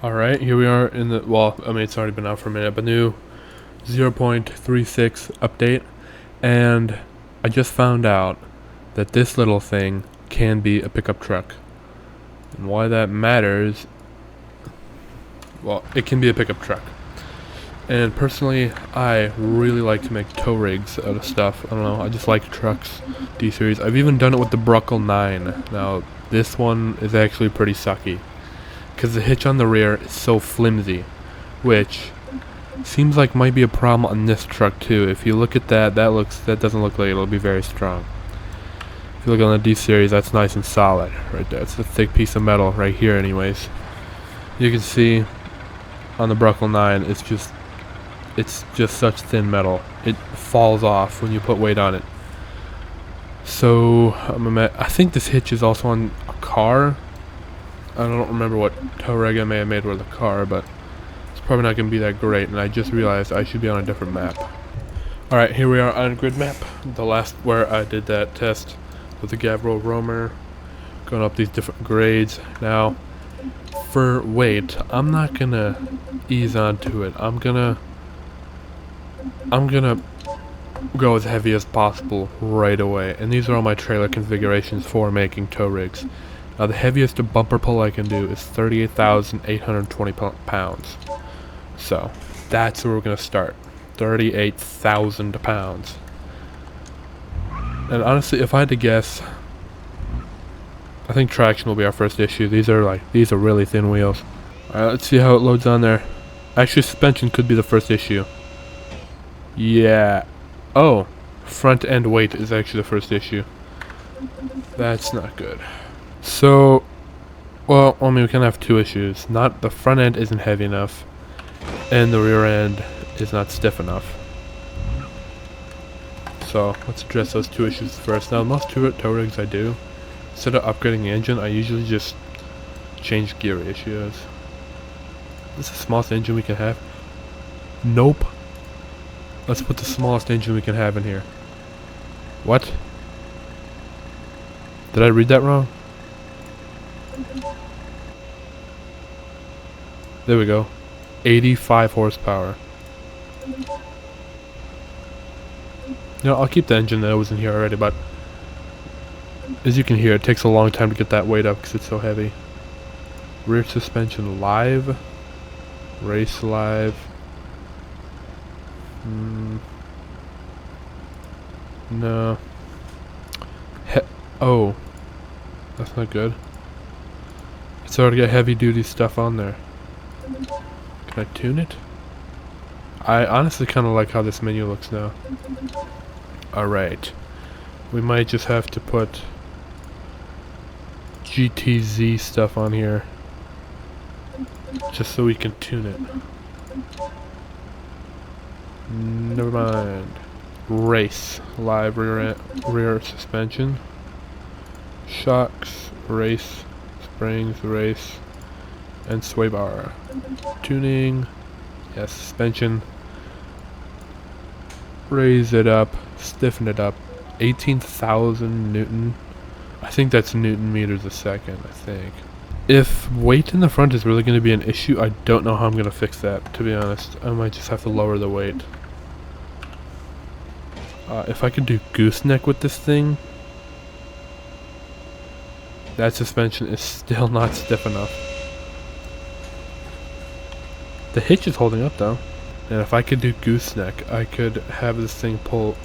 Alright, here we are in the, well, I mean it's already been out for a minute, but new 0.36 update, and I just found out that this little thing can be a pickup truck. And why that matters, well, it can be a pickup truck. And personally, I really like to make tow rigs out of stuff. I don't know, I just like trucks, D-series. I've even done it with the Bruckle 9. Now, this one is actually pretty sucky, because the hitch on the rear is so flimsy, which seems like might be a problem on this truck too. If you look at that, that doesn't look like it'll be very strong. If you look on the D-series, that's nice and solid right there. It's a thick piece of metal right here anyways. You can see on the Bruckle 9, it's just such thin metal. It falls off when you put weight on it. So I think this hitch is also on a car. I don't remember what tow rig I may have made with a car, but it's probably not going to be that great, and I just realized I should be on a different map. Alright, here we are on grid map, the last where I did that test with the Gavro roamer, going up these different grades. Now, for weight, I'm not going to ease onto it. I'm gonna go as heavy as possible right away, and these are all my trailer configurations for making tow rigs. Now the heaviest bumper pull I can do is 38,820 pounds. So that's where we're going to start. 38,000 pounds. And honestly, if I had to guess, I think traction will be our first issue. These are really thin wheels. Alright, let's see how it loads on there. Actually, suspension could be the first issue. Yeah. Oh, front end weight is actually the first issue. That's not good. So, well, I mean, we can have two issues. Not the front end isn't heavy enough, and the rear end is not stiff enough. So let's address those two issues first. Now, most tow rigs I do, instead of upgrading the engine, I usually just change gear ratios. This is the smallest engine we can have. Nope. Let's put the smallest engine we can have in here. What? Did I read that wrong? There we go. 85 horsepower. You know, I'll keep the engine that was in here already, but as you can hear, it takes a long time to get that weight up because it's so heavy. Rear suspension live. Race live. No. Oh. That's not good. It's already got heavy duty stuff on there. Can I tune it? I honestly kind of like how this menu looks now. Alright. We might just have to put GTZ stuff on here, just so we can tune it. Never mind. Race. Live rear suspension. Shocks. Race. Springs. Race. And sway bar. Tuning. Yes, suspension. Raise it up. Stiffen it up. 18,000 Newton. I think that's Newton meters a second, I think. If weight in the front is really going to be an issue, I don't know how I'm going to fix that, to be honest. I might just have to lower the weight. If I could do gooseneck with this thing, that suspension is still not stiff enough. The hitch is holding up though. And if I could do gooseneck, I could have this thing pull,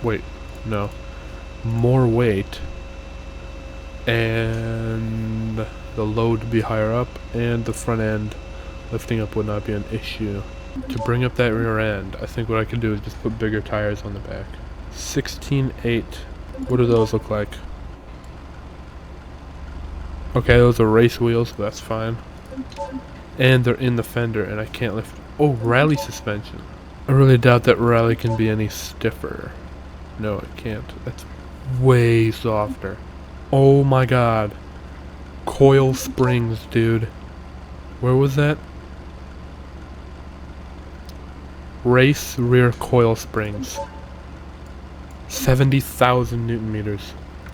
more weight, and the load be higher up, and the front end lifting up would not be an issue. To bring up that rear end, I think what I can do is just put bigger tires on the back. 16.8. What do those look like? Okay, those are race wheels, but that's fine. And they're in the fender, and I can't lift. Oh, rally suspension. I really doubt that rally can be any stiffer. No, it can't. That's way softer. Oh my god. Coil springs, dude. Where was that? Race rear coil springs. 70,000 Newton meters.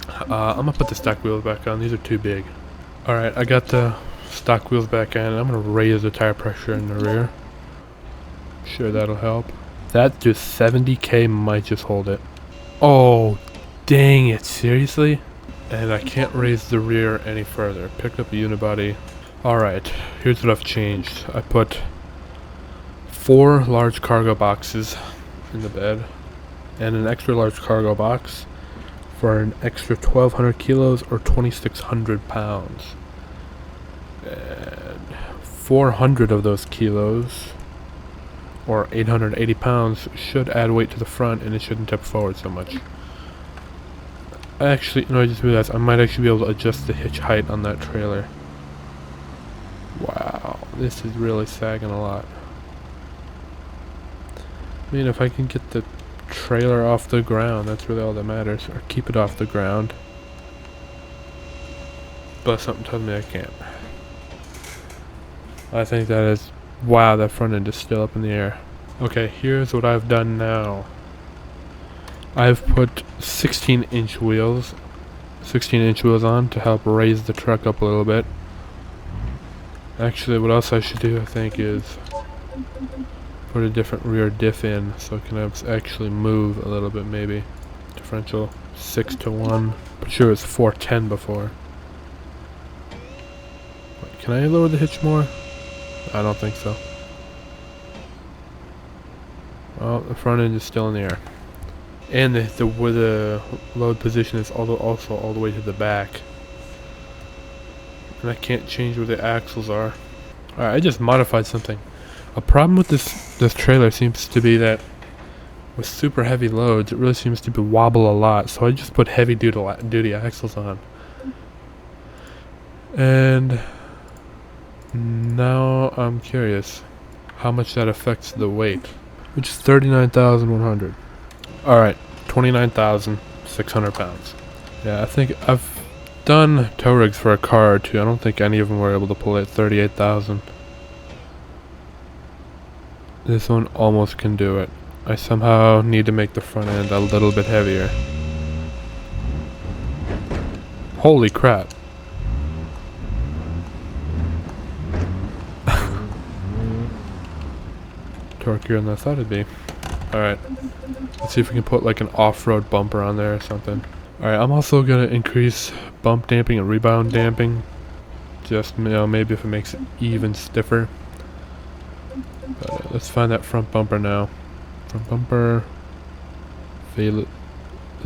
I'm gonna put the stock wheels back on. These are too big. Alright, I got the stock wheels back in. I'm gonna raise the tire pressure in the rear. Sure, that'll help. That just 70k might just hold it. Oh, dang it, seriously? And I can't raise the rear any further. Picked up a unibody. Alright, here's what I've changed. I put 4 large cargo boxes in the bed and an extra large cargo box for an extra 1,200 kilos or 2,600 pounds. And 400 of those kilos or 880 pounds should add weight to the front, and it shouldn't tip forward so much. Actually, no, I just realized I might actually be able to adjust the hitch height on that trailer. Wow, this is really sagging a lot. I mean, if I can get the trailer off the ground, that's really all that matters. Or keep it off the ground. But something tells me I can't. I think that is... Wow, that front end is still up in the air. Okay, here's what I've done now. I've put 16-inch wheels. 16-inch wheels on to help raise the truck up a little bit. Actually, what else I should do, I think, is put a different rear diff in so it can actually move a little bit, maybe. Differential 6-to-1. But sure, it was 410 before. Wait, can I lower the hitch more? I don't think so. Well, the front end is still in the air. And the load position is also all the way to the back. And I can't change where the axles are. Alright, I just modified something. A problem with this trailer seems to be that with super heavy loads, it really seems to wobble a lot. So I just put heavy duty axles on. And now I'm curious how much that affects the weight, which is 39,100. Alright, 29,600 pounds. Yeah, I think I've done tow rigs for a car or two. I don't think any of them were able to pull it. 38,000. This one almost can do it. I somehow need to make the front end a little bit heavier. Holy crap. Torquier than I thought it'd be. Alright. Let's see if we can put like an off-road bumper on there or something. Alright, I'm also gonna increase bump damping and rebound damping. Just, maybe if it makes it even stiffer. But, let's find that front bumper now. Front bumper.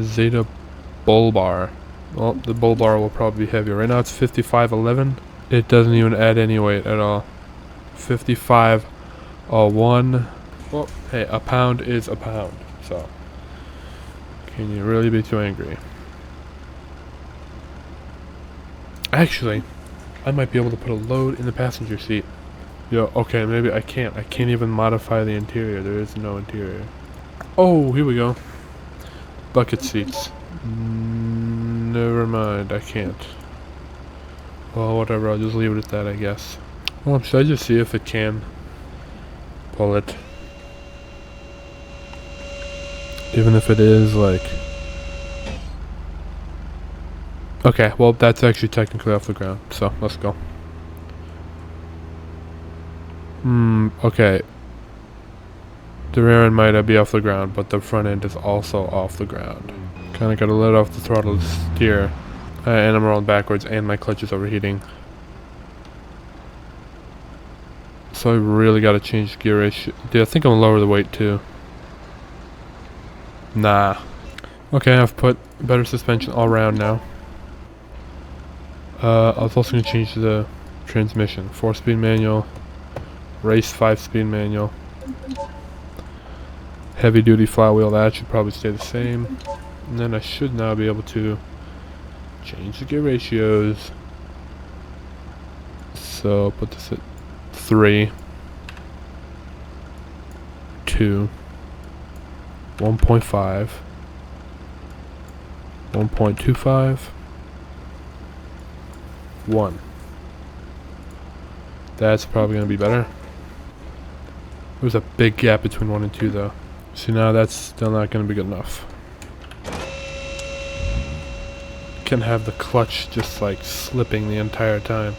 Zeta bull bar. Well, the bull bar will probably be heavier. Right now it's 5511. It doesn't even add any weight at all. 5501. Well, hey, a pound is a pound. So, can you really be too angry? Actually, I might be able to put a load in the passenger seat. Yo, okay, maybe I can't. I can't even modify the interior. There is no interior. Oh, here we go. Bucket seats. Never mind, I can't. Well, whatever, I'll just leave it at that, I guess. Well, should I just see if it can pull it? Even if it is, like... Okay, well, that's actually technically off the ground, so let's go. Okay. The rear end might be off the ground, but the front end is also off the ground. Kinda gotta let off the throttle to steer. And I'm rolling backwards, and my clutch is overheating. So I really gotta change gear ratio. Dude, I think I'm gonna lower the weight too. Nah. Okay, I've put better suspension all around now. I was also gonna change the transmission. 4-speed manual. Race 5-speed manual. Heavy duty flywheel, that should probably stay the same. And then I should now be able to change the gear ratios. So put this at 3, 2, 1.5, 1.25, 1. That's probably going to be better. There's a big gap between 1 and 2 though. See, now that's still not going to be good enough. Can have the clutch just like slipping the entire time.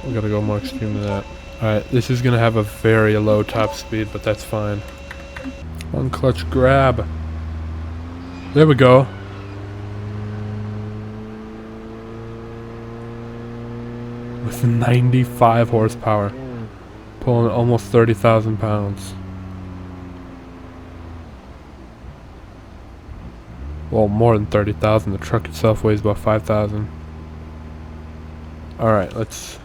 We gotta go more extreme than that. Alright, this is gonna have a very low top speed, but that's fine. One clutch grab. There we go. With 95 horsepower. Pulling almost 30,000 pounds. Well, more than 30,000. The truck itself weighs about 5,000. Alright, let's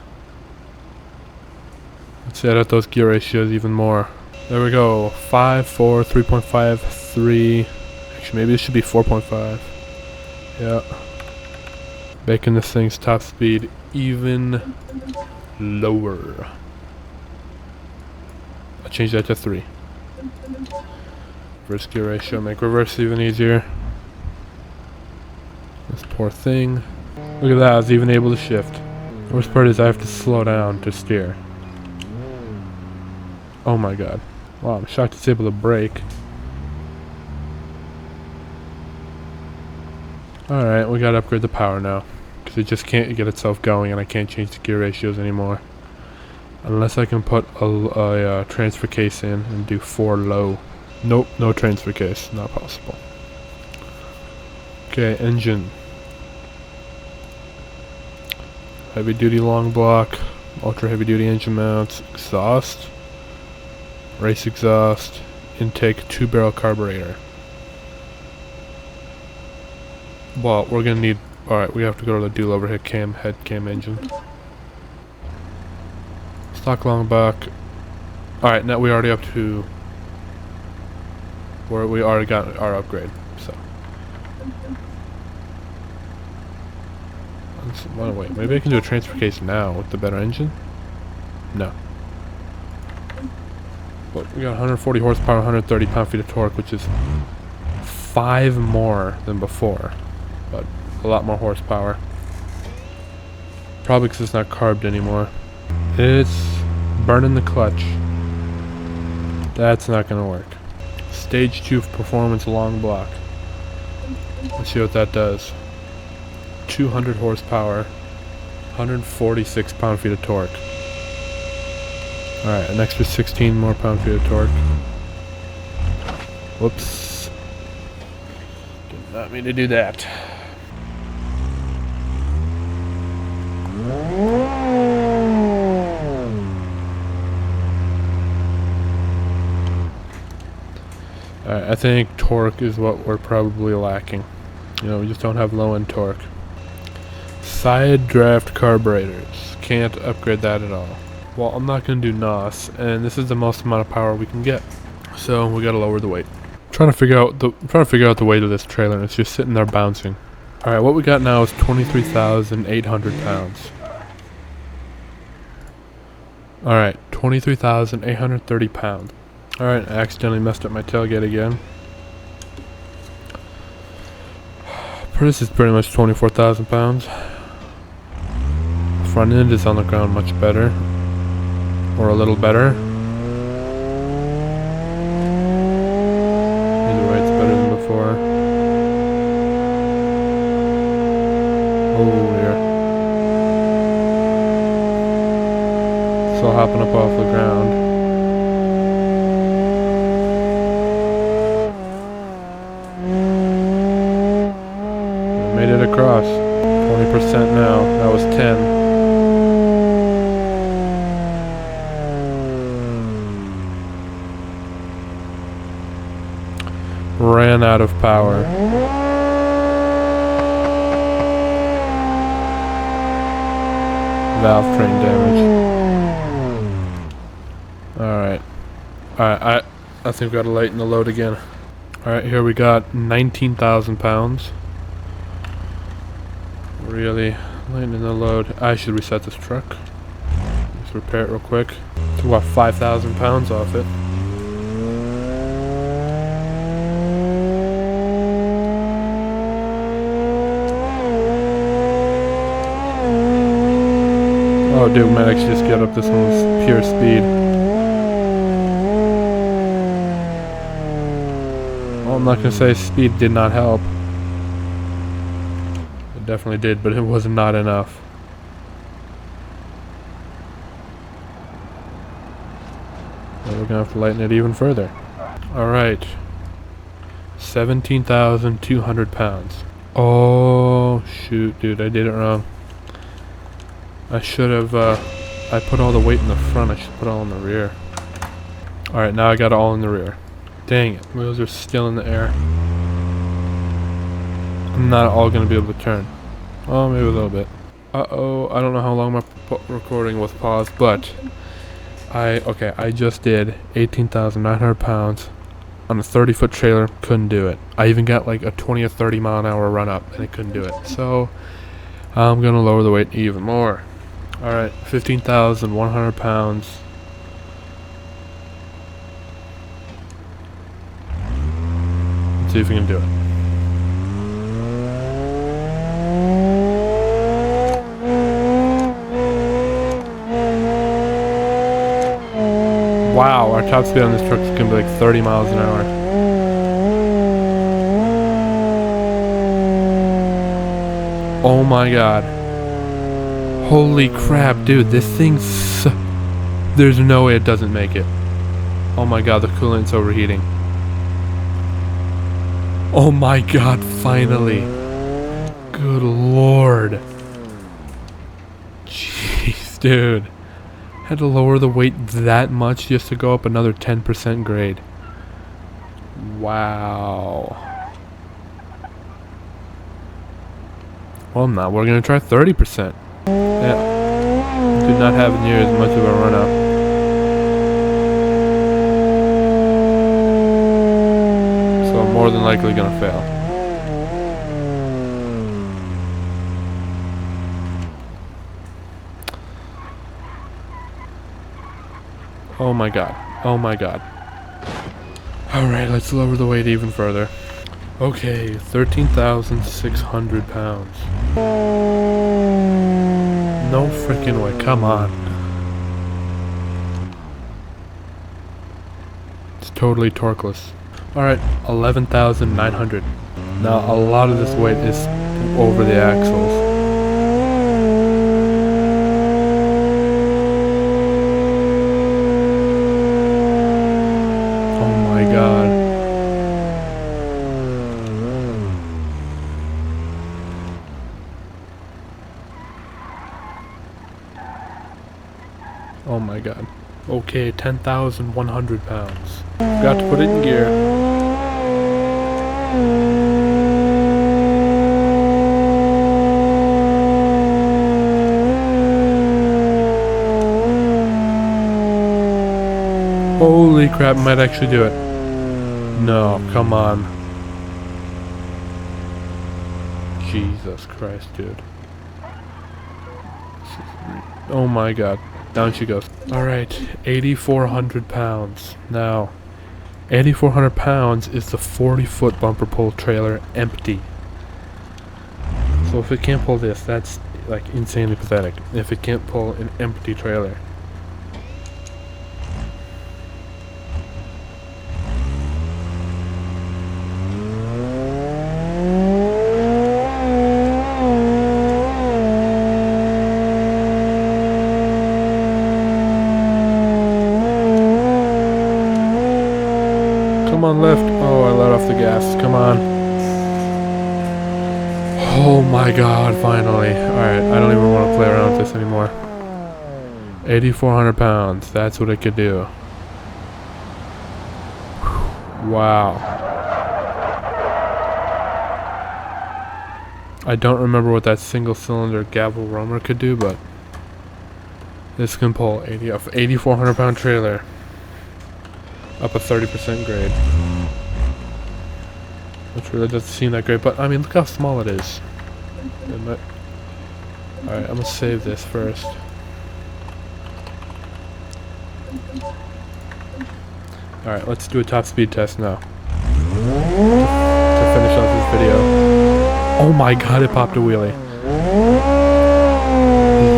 add up those gear ratios even more. There we go. 5, 4, 3.5, 3. Actually, maybe this should be 4.5. Yeah. Making this thing's top speed even lower. I'll change that to 3. Reverse gear ratio, make reverse even easier. This poor thing. Look at that, I was even able to shift. The worst part is I have to slow down to steer. Oh my god. Wow, I'm shocked it's able to brake. Alright, we gotta upgrade the power now. Because it just can't get itself going and I can't change the gear ratios anymore. Unless I can put a transfer case in and do 4 low. Nope, no transfer case. Not possible. Okay, engine. Heavy duty long block. Ultra heavy duty engine mounts. Exhaust. Race exhaust. Intake 2-barrel carburetor. Well, we're gonna need... Alright, we have to go to the dual overhead head cam engine. Stock long block. Alright, now we already up to... where we already got our upgrade, so... Well, wait, maybe I can do a transfer case now with the better engine? No. But we got 140 horsepower, 130 pound-feet of torque, which is 5 more than before. But a lot more horsepower. Probably because it's not carbed anymore. It's burning the clutch. That's not going to work. Stage 2 performance long block. Let's see what that does. 200 horsepower, 146 pound-feet of torque. Alright, an extra 16 more pound-feet of torque. Whoops. Did not mean to do that. Alright, I think torque is what we're probably lacking. You know, we just don't have low-end torque. Side draft carburetors. Can't upgrade that at all. Well, I'm not going to do NOS, and this is the most amount of power we can get. So we got to lower the weight. I'm trying to figure out the weight of this trailer, and it's just sitting there bouncing. All right, what we got now is 23,800 pounds. All right, 23,830 pounds. All right, I accidentally messed up my tailgate again. This is pretty much 24,000 pounds. Front end is on the ground much better. Or a little better. Either way, it's better than before. Oh dear. Still hopping up off the ground. I made it across. 20% now. That was 10. Ran out of power. Valve train damage. Alright. Alright, I think we gotta lighten the load again. Alright, here we got 19,000 pounds. Really lightening the load. I should reset this truck. Let's repair it real quick. Took about 5,000 pounds off it. Oh dude, we might actually just get up this one's pure speed. Well, I'm not gonna say speed did not help. It definitely did, but it was not enough. Well, we're gonna have to lighten it even further. Alright. 17,200 pounds. Oh, shoot, dude, I did it wrong. I should have, I put all the weight in the front, I should put all in the rear. Alright, now I got it all in the rear. Dang it, wheels are still in the air. I'm not all gonna be able to turn. Oh, maybe a little bit. Uh-oh, I don't know how long my recording was paused, but I just did 18,900 pounds on a 30-foot trailer, couldn't do it. I even got like a 20 or 30 mile an hour run up and it couldn't do it. So I'm gonna lower the weight even more. Alright, 15,100 pounds. Let's see if we can do it. Wow, our top speed on this truck is gonna be like 30 miles an hour. Oh my god. Holy crap, dude, this thing's... There's no way it doesn't make it. Oh my god, the coolant's overheating. Oh my god, finally. Good lord. Jeez, dude. Had to lower the weight that much just to go up another 10% grade. Wow. Well, now we're gonna try 30%. Yeah. Did not have near as much of a run up. So I'm more than likely gonna fail. Oh my god. Oh my god. Alright, let's lower the weight even further. Okay, 13,600 pounds. No freaking way, come on. It's totally torqueless. Alright, 11,900. Now, a lot of this weight is over the axles. Oh my god. Okay, 10,100 pounds. Got to put it in gear. Holy crap, might actually do it. No, come on. Jesus Christ, dude. Oh my god. Down she goes. Alright, 8,400 pounds. Now, 8,400 pounds is the 40-foot bumper pull trailer empty. So if it can't pull this, that's like insanely pathetic. If it can't pull an empty trailer. Come on, lift. Oh, I let off the gas. Come on. Oh my god, finally. Alright, I don't even want to play around with this anymore. 8,400 pounds. That's what it could do. Wow. I don't remember what that single cylinder gavel roamer could do, but this can pull 8,400 pound trailer up a 30% grade. Which really doesn't seem that great, but I mean, look how small it is. Alright, I'm gonna save this first. Alright, let's do a top speed test now. To finish off this video. Oh my god, it popped a wheelie.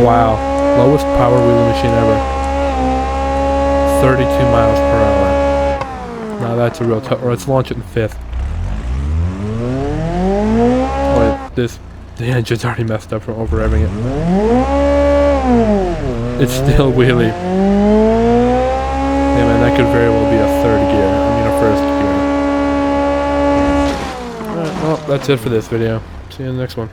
Wow. Lowest power wheelie machine ever. 32 miles per hour. Now that's a real tough. Or let's launch it in fifth. Wait, the engine's already messed up from over-revving it. It's still wheelie. Yeah man, that could very well be a first gear. Alright, well, that's it for this video. See you in the next one.